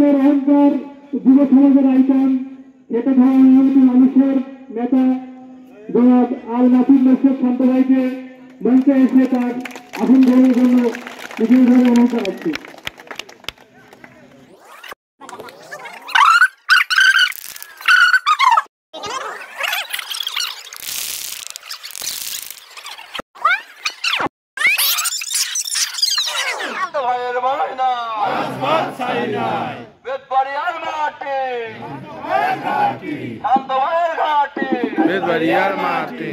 তারুণ্যের অহংকার, যুব সমাজের আইকন, খেটে খাওয়া মেহনতি মানুষের নেতা জনাব আল নাসির মোর্শেদ শান্ত ভাইকে মঞ্চে এসে তার আসন গ্রহণের জন্য বিশেষভাবে অনুরোধ জানাচ্ছি। বেদবাড়িয়ার মাটি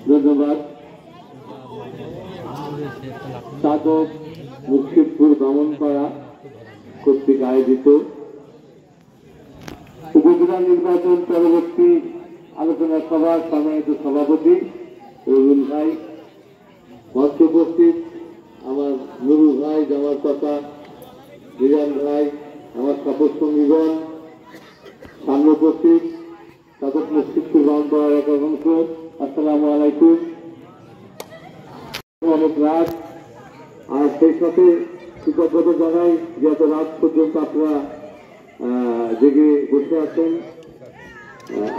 ধন্যবাদ। সাধক মুর্শিদপুর ব্রাহ্মণপাড়া কর্তৃক আয়োজিত উপজেলা নির্বাচন পরবর্তী আলোচনা সভার সম্মানিত সভাপতি রবুল ভাই, মঞ্চে উপস্থিত আমার নুরুল ভাই, জামার কথা বিরান ভাই, আমার শপথ সঙ্গীগণ, সামনে উপস্থিত সাধক মুর্শিদপুর ব্রাহ্মণপাড়া এলাকার অংশ, আসসালামু আলাইকুম। অনেক রাত, আর সেই সাথে কৃতজ্ঞতা জানাই যে এত রাত পর্যন্ত আপনারা জেগে বসে আছেন।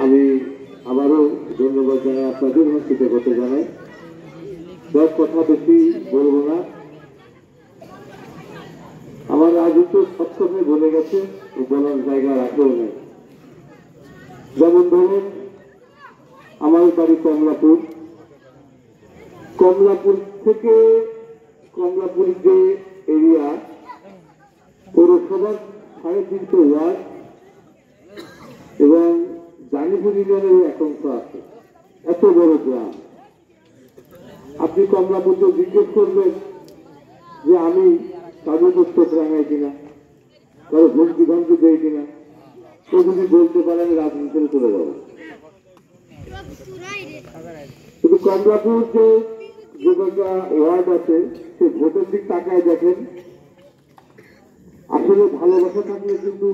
আমি আবারও ধন্যবাদ জানাই, আপনাদের কৃতজ্ঞতা জানাই। দশ কথা বেশি বলবো না, আমার রাজত্ব সবসময় বলে গেছে, বলার জায়গা রাখেও নেই। যেমন ধরুন, আমার বাড়ি কমলাপুর, কমলাপুর থেকে কমলাপুর যে এরিয়া পৌরসভার 350 ওয়ার্ড এবং জানিপুর ইউনিয়নের এক অংশ আছে, এত বড় গ্রাম। আপনি কমলাপুরকে জিজ্ঞেস করবেন যে আমি কাজু চোখ রাঙাই কিনা, কারো ভোট বিধানকে দেয় কিনা, তো যদি বলতে পারে আমি রাজনীতিতে চলে যাবো। শুধু কমলাপুর যে কটা ওয়ার্ড আছে, সে ভোটের দিক তাকায় দেখেন, আসলে ভালোবাসা থাকলে কিন্তু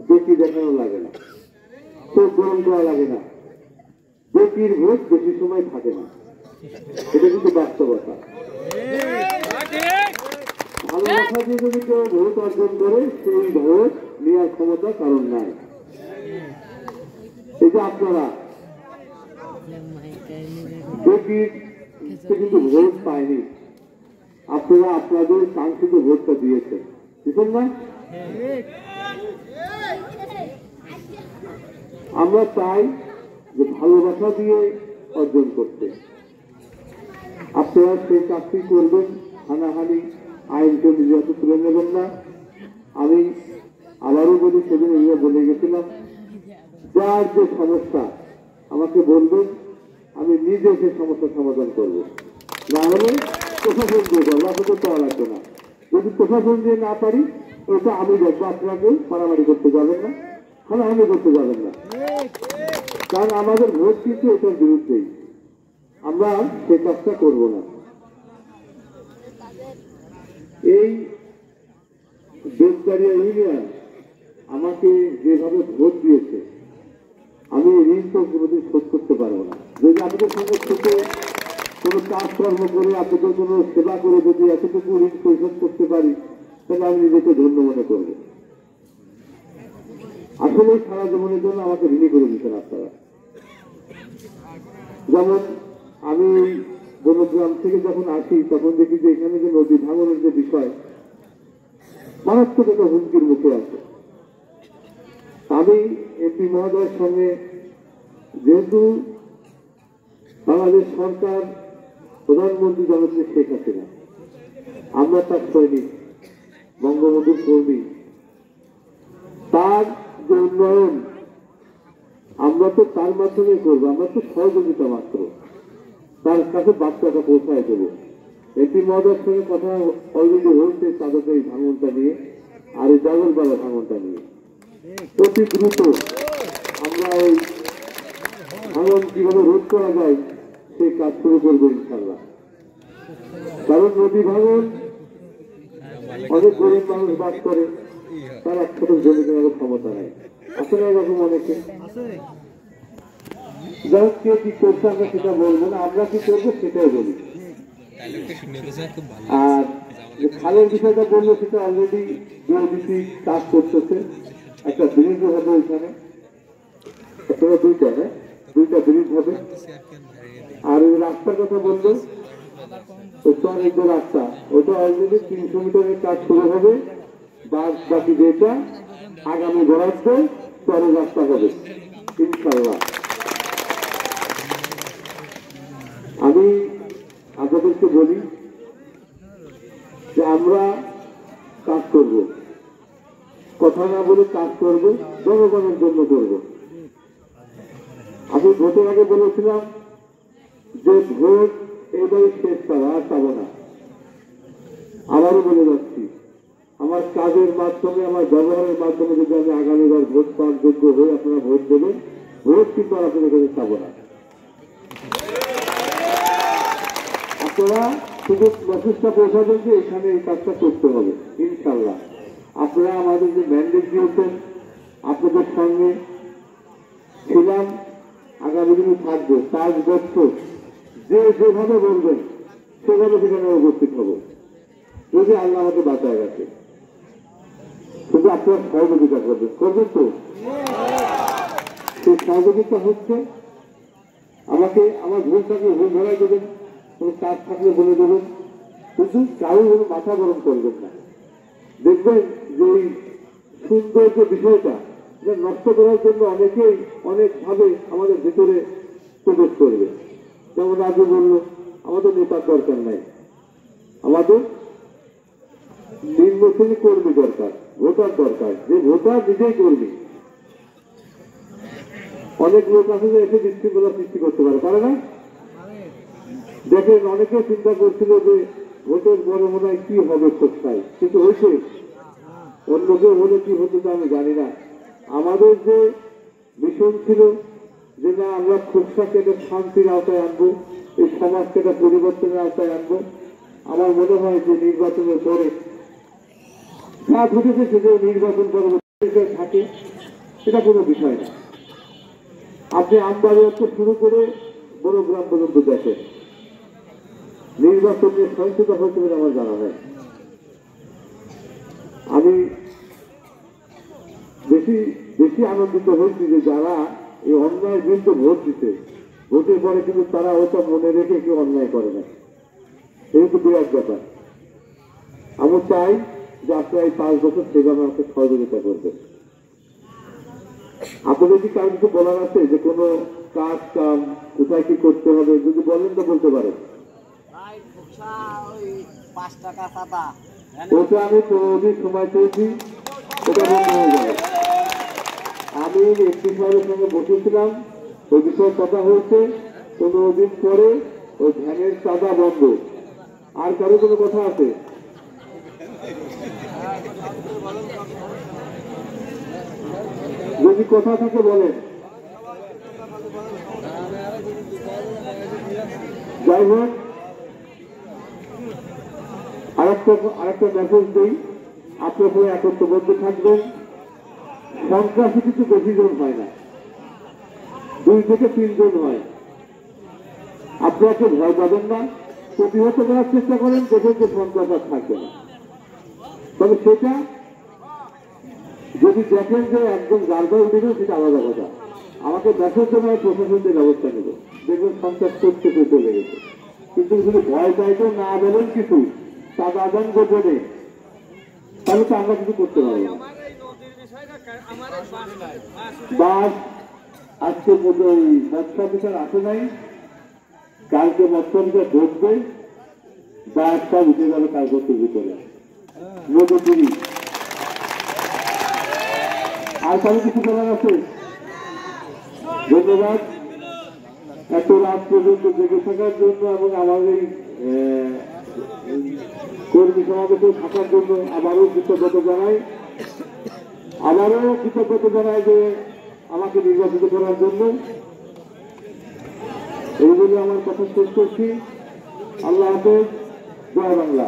বেশি দেখানো লাগে না, চোখ গরম করা লাগে না, বেশির ভোট বেশি সময় থাকে না, এটা কিন্তু বাস্তবতা। ভালোবাসা দিয়ে যদি কেউ ভোট অর্জন করে, সেই ভোট নেওয়ার ক্ষমতা কারণ নাই। এই যে আপনারা কিন্তু ভোট পায়নি, আপনারা আপনাদের কাঙ্ক্ষিত ভোটটা দিয়েছেন, বুঝলেন না? আমরা চাই যে ভালোবাসা দিয়ে অর্জন করতে। আপনারা সেই চাকরি করবেন, হানাহানি আইনকে নিজের তুলে নেবেন না। আমি আবারও বলি, সেদিন এগুলো বলে গেছিলাম, যার যে সমস্যা আমাকে বলবেন, আমি নিজে সেই সমস্যার সমাধান করব। না হলে প্রশাসন দিয়ে করবো, আপনাকে পাওয়া লাগবে না। যদি প্রশাসন দিয়ে না পারি, ওটা আমি দেখবো, আপনাকে মারামারি করতে যাবেন না, হানাহানি করতে যাবেন না, কারণ আমাদের ভোট কিন্তু এটার বিরুদ্ধেই। আমরা সেই কাজটা করবো না। এই বেদবাড়িয়া ইউনিয়ন আমাকে যেভাবে ভোট দিয়েছে, আমি ঋণ তো কোনোদিন শোধ করতে পারবো না। যদি আপনাদের সঙ্গে থেকে কোনো কাজকর্ম করে, আপনাদের কোনো সেবা করে যদি এতটুকু ঋণ পরিশোধ করতে পারি, তাহলে আমি নিজেকে ধন্য মনে করব। আসলে সারা জীবনের জন্য আমাকে ঋণী করে দিতেন আপনারা। যেমন আমি বনগ্রাম থেকে যখন আসি, তখন দেখি যে এখানে যে নদী ভাঙনের যে বিষয়, মারাত্মক একটা হুমকির মুখে আছে। আমি এমপি মহোদয়ের সঙ্গে, যেহেতু বাংলাদেশ সরকার প্রধানমন্ত্রী জননেত্রী শেখ হাসিনা, আমরা তার সৈনিক, বঙ্গবন্ধুর কর্মী, তার যে উন্নয়ন আমরা তো তার মাধ্যমে করবো, আমরা তো সহযোগিতা মাত্র, তার কাছে বার্তাটা পৌঁছায় দেবো। এমপি মহোদয়ের সঙ্গে কথা অলরেডি হয়েছে তাদের এই ভাঙনটা নিয়ে, আর এই জগলপাড়া ভাঙনটা নিয়ে। অতি দ্রুত আমরা এই ভাঙন কিভাবে রোধ করা যায় সেই কাজ শুরু করবো ইনশাল্লাহ। কারণ নদী ভাঙন, অনেক গরিব মানুষ বাস করে, তার একসাথে জমি কেনার ক্ষমতা নাই। আসলে এরকম অনেকে যাই হোক, কে কি করছে আমরা সেটা বলবো না, আমরা কি করবো সেটাই বলি। আর যে খালের বিষয়টা বললো সেটা অলরেডি ডিওডিসি কাজ করতেছে, একটা ব্রিজ হবে ওইখানে, দুইটা ব্রিজ হবে। আর ওই রাস্তার কথা বললো, অনেক রাস্তা, ওটা অলরেডি 300 মিটারের কাজ শুরু হবে, বাকি যেটা আগামী বরাদ্দ পরের রাস্তা হবে ইনশাল্লাহ। আমি আপনাদেরকে বলি যে আমরা কাজ করব, কথা না বলে কাজ করব, জনগণের জন্য করব। আমি ভোটের আগে বলেছিলাম যে ভোট এবারে শেষ করা, আর পাবো না। আবারও বলে যাচ্ছি, আমার কাজের মাধ্যমে, আমার ব্যবহারের মাধ্যমে যদি আমি আগামীবার ভোট পাওয়ার যোগ্য হই, আপনারা ভোট দেবেন। ভোট কিন্তু আর আপনাদের কাছে পাবো না। আপনারা শুধু মেসেজটা পৌঁছাবেন যে এখানে এই কাজটা করতে হবে ইনশাল্লাহ। আপনারা আমাদের যে ম্যান্ডেট দিয়েছেন, আপনাদের সঙ্গে ছিলাম, আগামী দিনে থাকবো। 5 বছর যেভাবে বলবেন সেভাবে সেখানে উপস্থিত হবো, যদি আল্লাহ আমাকে বাঁচায় রাখে। শুধু আপনারা সহযোগিতা করবেন তো? সেই সহযোগিতা হচ্ছে আমাকে আমার ভুল থাকলে ভুল ধরাই দেবেন, কোনো কাজ থাকলে বলে দেবেন, কিন্তু কারো কোনো মাথা গরম করবেন না। দেখবেন যে এই সুন্দর যে বিষয়টা নষ্ট করার জন্য অনেকেই অনেকভাবে আমাদের ভিতরে প্রবেশ করবে। যেমন আগে বললো, আমাদের নেতার দরকার নাই, আমাদের নির্বাচনী কর্মী দরকার, ভোটার দরকার, যে ভোটার নিজেই কর্মী। অনেক লোক আছে যে এসে বিশৃঙ্খলা সৃষ্টি করতে পারে না। দেখেন, অনেকে চিন্তা করছিল যে ভোটের পরে মনে হয় কি হবে খোঁজটাই, কিন্তু হয়েছে। অন্য কেউ হলে কি হতো আমি জানি না। আমাদের যে মিশন ছিল যে না, আমরা খোঁজটাকে একটা শান্তির আওতায় আনবো, এই সমাজকে একটা পরিবর্তনের আওতায় আনবো। আমার মনে হয় যে নির্বাচনের পরে যা ঘটেছে সেটা নির্বাচন পরবর্তী থাকে, এটা কোনো বিষয় না। আপনি আমবাড়ি শুরু করে বড় গ্রাম পর্যন্ত দেখেন, নির্বাচন নিয়ে সহিংসতা হয়েছে বলে আমার জানা নেই। আমি বেশি আনন্দিত হয়েছি যে যারা এই অন্যায়ের বিরুদ্ধে ভোট দিতে, ভোটের পরে কিন্তু তারা ওটা মনে রেখে কেউ অন্যায় করে না। এই তো বিরাট ব্যাপার। আমি চাই যে আপনারা এই 5 বছর সেভাবে আমাকে সহযোগিতা করবেন। আপনাদের কি কাজ কিছু বলার আছে যে কোনো কাজ কাম কোথায় কি করতে হবে, যদি বলেন তো বলতে পারেন। ওটা আমি 15 দিন সময় পেয়েছি, ওটা বন্ধ হয়ে যাবে। আমি এমপি সাহেবের সঙ্গে বসেছিলাম, ওই বিষয়ে কথা হয়েছে, 15 দিন পরে ওই ভ্যানের চাঁদা বন্ধ। আর কারো কোনো কথা আছে? যদি কথা থাকে বলেন। যাই হোক, আরেকটা মেসেজ দিই, আপনার সঙ্গে একত্রবদ্ধ থাকবেন। সন্ত্রাসী কিন্তু বেশি জন হয় না, 2 থেকে 3 জন হয়। আপনারা কেউ ভয় পাবেন না, প্রতিহত করার চেষ্টা করেন, দেখেন যে সন্ত্রাস আর থাকবে না। তবে সেটা যদি দেখেন যে একদম গার্ডার উঠে গেল, সেটা আলাদা কথা। আমাকে মেসেজ দেওয়ার প্রশাসনের ব্যবস্থা নেব, দেখবেন সন্ত্রাস করতে চলে গেছে। কিন্তু যদি ভয় চাইতে না বলেন কিছু, তার আদান গোপনে, তাহলে তো আমরা কিছু করতে পারবো না। বাস আজকে মৎস্য অফিসার আসে নাই, কালকে মৎস্য অফিসার ঢুকবে, বাস সব উঠে যাবে কাগজের ভিতরে নদী। আর কারো কিছু বলার আছে? ধন্যবাদ এত রাত পর্যন্ত জেগে থাকার জন্য এবং আমাদের কর্মী সমাবেশে থাকার জন্য আবারও কৃতজ্ঞতা জানাই যে আমাকে নির্বাচিত করার জন্য। এই বলে আমার কথা শেষ করছি। আল্লাহ হাফেজ, জয় বাংলা।